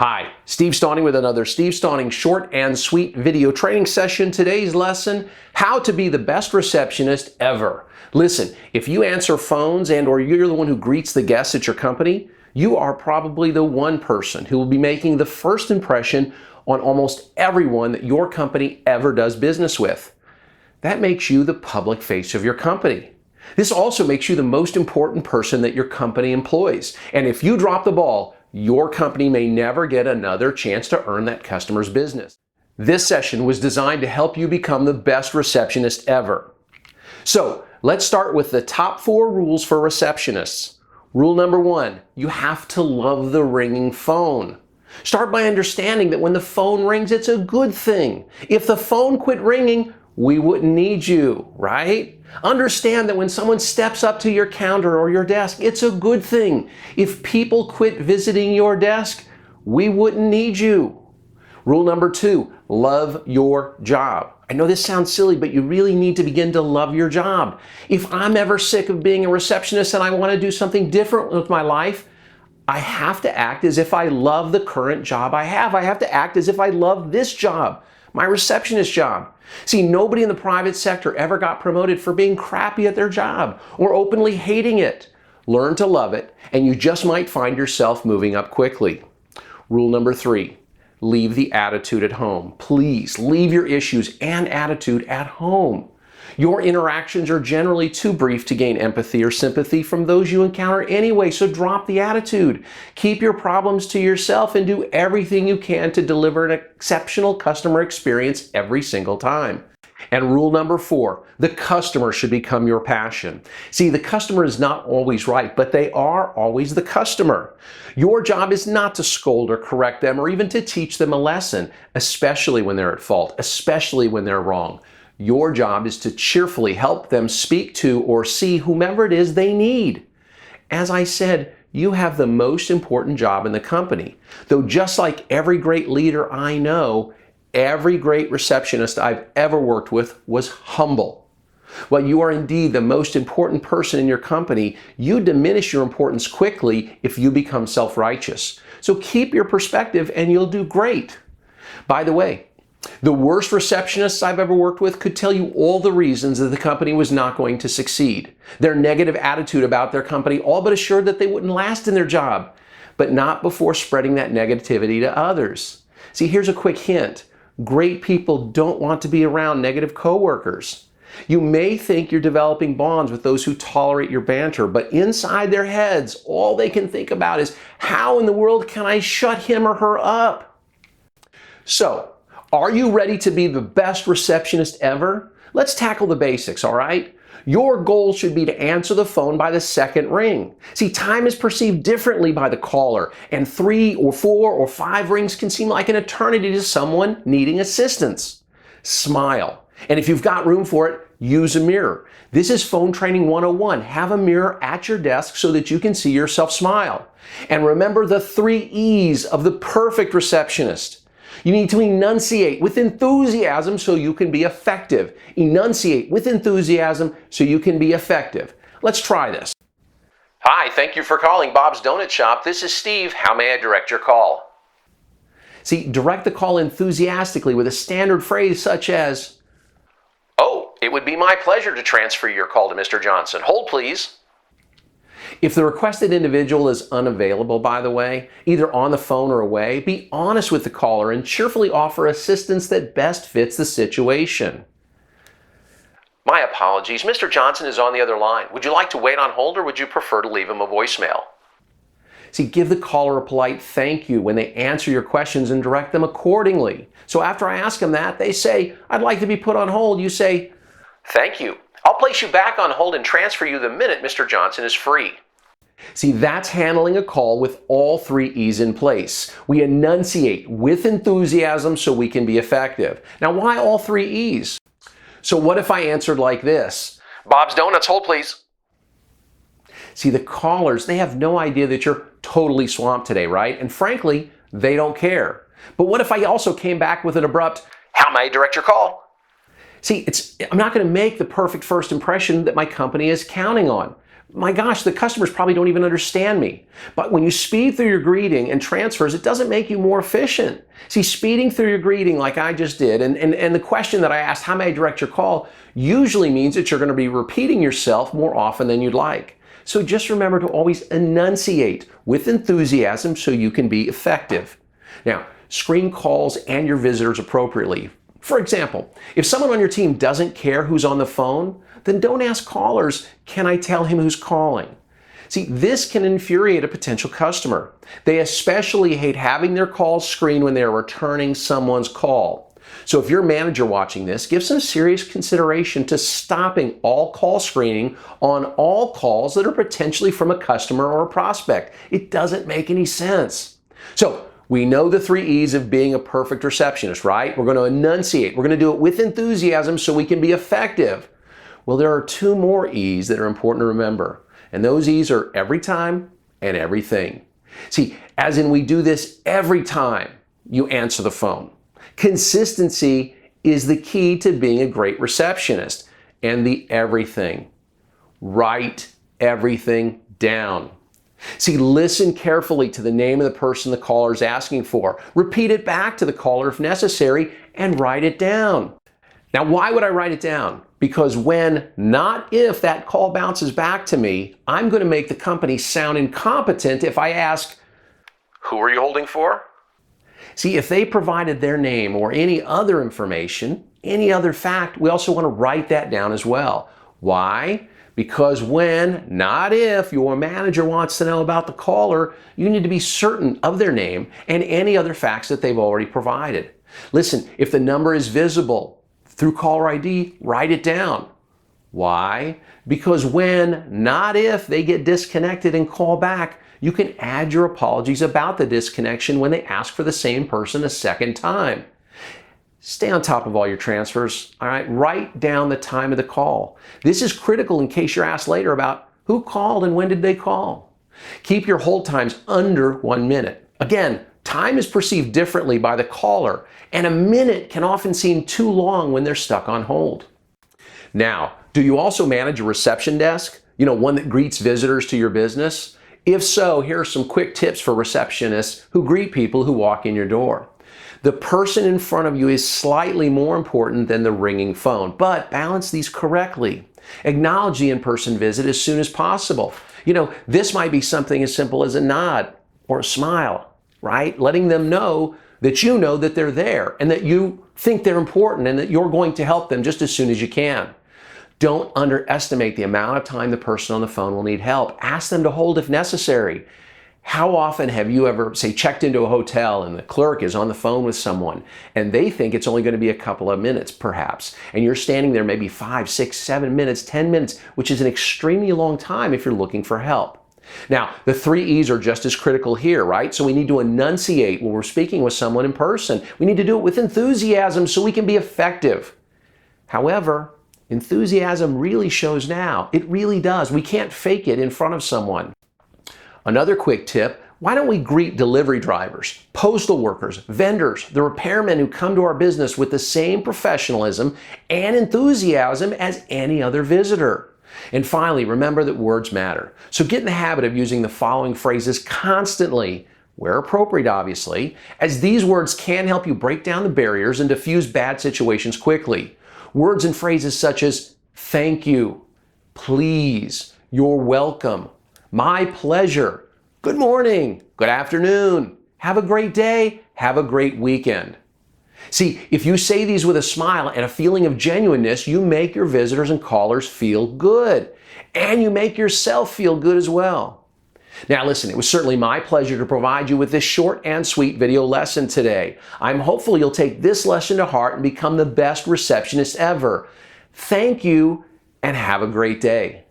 Hi, Steve Stauning with another Steve Stauning short and sweet video training session. Today's lesson, how to be the best receptionist ever. Listen, if you answer phones or you're the one who greets the guests at your company, you are probably the one person who will be making the first impression on almost everyone that your company ever does business with. That makes you the public face of your company. This also makes you the most important person that your company employs. And if you drop the ball, your company may never get another chance to earn that customer's business. This session was designed to help you become the best receptionist ever. So let's start with the top 4 rules for receptionists. Rule number 1, you have to love the ringing phone. Start by understanding that when the phone rings, it's a good thing. If the phone quit ringing, we wouldn't need you, right? Understand that when someone steps up to your counter or your desk, it's a good thing. If people quit visiting your desk, we wouldn't need you. Rule number 2, love your job. I know this sounds silly, but you really need to begin to love your job. If I'm ever sick of being a receptionist and I want to do something different with my life, I have to act as if I love the current job I have. I have to act as if I love this job, my receptionist job. See, nobody in the private sector ever got promoted for being crappy at their job or openly hating it. Learn to love it, and you just might find yourself moving up quickly. Rule number 3, leave the attitude at home. Please leave your issues and attitude at home. Your interactions are generally too brief to gain empathy or sympathy from those you encounter anyway, so drop the attitude. Keep your problems to yourself and do everything you can to deliver an exceptional customer experience every single time. And rule number 4, the customer should become your passion. See, the customer is not always right, but they are always the customer. Your job is not to scold or correct them or even to teach them a lesson, especially when they're at fault, especially when they're wrong. Your job is to cheerfully help them speak to or see whomever it is they need. As I said, you have the most important job in the company. Though just like every great leader I know, every great receptionist I've ever worked with was humble. While you are indeed the most important person in your company, you diminish your importance quickly if you become self-righteous. So keep your perspective and you'll do great. By the way, the worst receptionists I've ever worked with could tell you all the reasons that the company was not going to succeed. Their negative attitude about their company all but assured that they wouldn't last in their job, but not before spreading that negativity to others. See, here's a quick hint. Great people don't want to be around negative coworkers. You may think you're developing bonds with those who tolerate your banter, but inside their heads, all they can think about is, how in the world can I shut him or her up? So, are you ready to be the best receptionist ever? Let's tackle the basics, all right? Your goal should be to answer the phone by the second ring. See, time is perceived differently by the caller, and 3 or 4 or 5 rings can seem like an eternity to someone needing assistance. Smile. And if you've got room for it, use a mirror. This is phone training 101. Have a mirror at your desk so that you can see yourself smile. And remember the 3 E's of the perfect receptionist. You need to enunciate with enthusiasm so you can be effective. Enunciate with enthusiasm so you can be effective. Let's try this. Hi, thank you for calling Bob's Donut Shop. This is Steve. How may I direct your call? See, direct the call enthusiastically with a standard phrase such as, "Oh, it would be my pleasure to transfer your call to Mr. Johnson. Hold, please." If the requested individual is unavailable, by the way, either on the phone or away, be honest with the caller and cheerfully offer assistance that best fits the situation. My apologies, Mr. Johnson is on the other line. Would you like to wait on hold or would you prefer to leave him a voicemail? See, give the caller a polite thank you when they answer your questions and direct them accordingly. So after I ask them that, they say, "I'd like to be put on hold." You say, "Thank you. I'll place you back on hold and transfer you the minute Mr. Johnson is free." See, that's handling a call with all 3 E's in place. We enunciate with enthusiasm so we can be effective. Now, why all 3 E's? So what if I answered like this? "Bob's Donuts, hold please." See, the callers, they have no idea that you're totally swamped today, right? And frankly, they don't care. But what if I also came back with an abrupt, "How may I direct your call?" See, I'm not going to make the perfect first impression that my company is counting on. my gosh, the customers probably don't even understand me. But when you speed through your greeting and transfers, it doesn't make you more efficient. See, speeding through your greeting like I just did, and the question that I asked, how may I direct your call, usually means that you're going to be repeating yourself more often than you'd like. So just remember to always enunciate with enthusiasm so you can be effective. Now, screen calls and your visitors appropriately. For example, if someone on your team doesn't care who's on the phone, then don't ask callers, can I tell him who's calling? See, this can infuriate a potential customer. They especially hate having their calls screened when they're returning someone's call. So if you're a manager watching this, give some serious consideration to stopping all call screening on all calls that are potentially from a customer or a prospect. It doesn't make any sense. So we know the 3 E's of being a perfect receptionist, right? We're going to enunciate. We're going to do it with enthusiasm so we can be effective. Well, there are 2 more E's that are important to remember. And those E's are every time and everything. See, as in we do this every time you answer the phone. Consistency is the key to being a great receptionist. And the everything. Write everything down. See, listen carefully to the name of the person the caller is asking for. Repeat it back to the caller if necessary and write it down. Now, why would I write it down? Because when, not if, that call bounces back to me, I'm going to make the company sound incompetent if I ask, who are you holding for? See, if they provided their name or any other information, any other fact, we also want to write that down as well. Why? Because when, not if, your manager wants to know about the caller, you need to be certain of their name and any other facts that they've already provided. Listen, if the number is visible through caller ID, write it down. Why? Because when, not if, they get disconnected and call back, you can add your apologies about the disconnection when they ask for the same person a second time. Stay on top of all your transfers, all right? Write down the time of the call. This is critical in case you're asked later about who called and when did they call. Keep your hold times under 1 minute. Again, time is perceived differently by the caller, and a minute can often seem too long when they're stuck on hold. Now, do you also manage a reception desk? You know, one that greets visitors to your business? If so, here are some quick tips for receptionists who greet people who walk in your door. The person in front of you is slightly more important than the ringing phone, but balance these correctly. Acknowledge the in-person visit as soon as possible. You know, this might be something as simple as a nod or a smile, right? Letting them know that they're there and that you think they're important and that you're going to help them just as soon as you can. Don't underestimate the amount of time the person on the phone will need help. Ask them to hold if necessary. How often have you ever, say, checked into a hotel and the clerk is on the phone with someone and they think it's only going to be a couple of minutes perhaps, and you're standing there maybe 5, 6, 7 minutes, 10 minutes, which is an extremely long time if you're looking for help. Now, the 3 E's are just as critical here, right? So we need to enunciate when we're speaking with someone in person. We need to do it with enthusiasm so we can be effective. However, enthusiasm really shows now. It really does. We can't fake it in front of someone. Another quick tip, why don't we greet delivery drivers, postal workers, vendors, the repairmen who come to our business with the same professionalism and enthusiasm as any other visitor? And finally, remember that words matter. So get in the habit of using the following phrases constantly, where appropriate obviously, as these words can help you break down the barriers and diffuse bad situations quickly. Words and phrases such as thank you, please, you're welcome, my pleasure, good morning, good afternoon, have a great day, have a great weekend. See, if you say these with a smile and a feeling of genuineness, you make your visitors and callers feel good. And you make yourself feel good as well. Now listen, it was certainly my pleasure to provide you with this short and sweet video lesson today. I'm hopeful you'll take this lesson to heart and become the best receptionist ever. Thank you and have a great day.